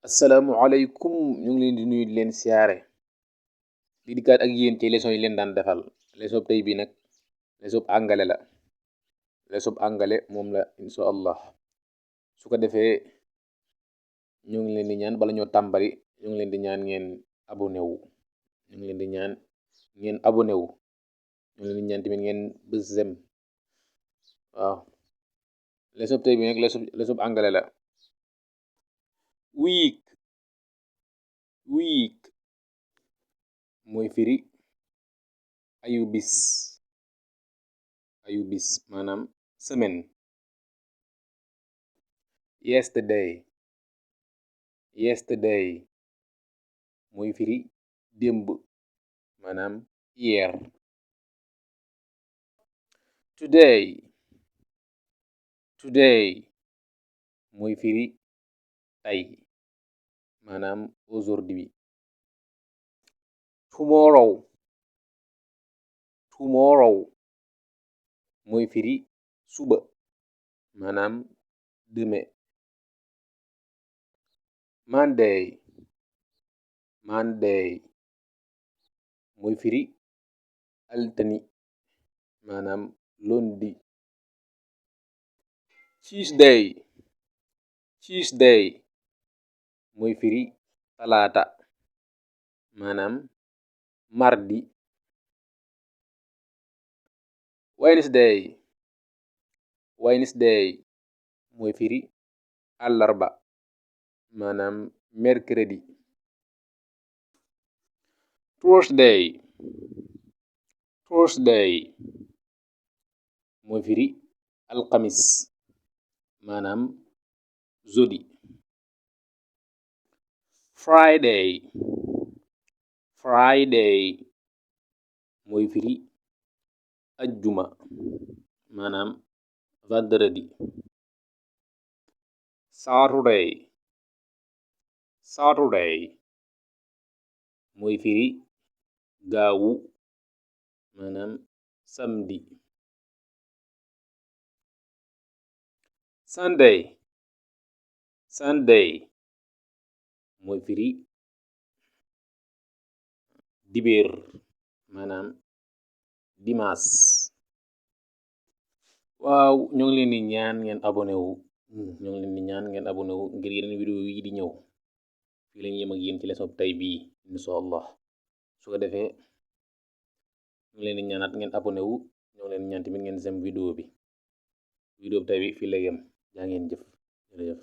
asalaamualeykum ñu ngi leen di nuyu di leen siyaare di dikkaat ak yéen ci leçon yi leen daan defal leçon tey bi nag leçon angale la leçon angale moom la insha allah su ko defee ñu ngi leen di ñaan bala ñoo tàmbali ñu ngi leen di ñaan ngeen abonné wu ñu ngi leen di ñaan ngeen abonné wu ñu ngi leen di ñaan tamit ngeen bës zem waaw leçon tey bi nag leçon angale la week mooy firi ayu bis maanaam semaine. yesterday mooy firi démb maanaam hier. today mooy firi tey maanaam aujourd'hui. tomorrow mooy firi suba maanaam demain. monday mooy firi altine maanaam lundi. tuesday mooy firi talaata maanaam mardi. wednesday mooy firi àllarba maanaam mercredi. thursday mooy firi alxamis maanaam jeudi. friday mooy firi ajjuma maanaam vendredi. saturday mooy firi gaawu maanaam samedi. sunday mooy firi dibéer maanaam dimaas. waaw ñoo ngi leen di ñaan ngeen abonné wu ngir yeneen vidéo yi di ñëw. fii lañu yem ak yéen ci leçon tey bii insha allah su ko defee ñu ngi leen di ñaanaat ngeen abonné wu ñoo ngi leen di ñaan tamit ngeen sem vidéo bi tey bi fii la yem. jaa ngeen jëf jërëjëf.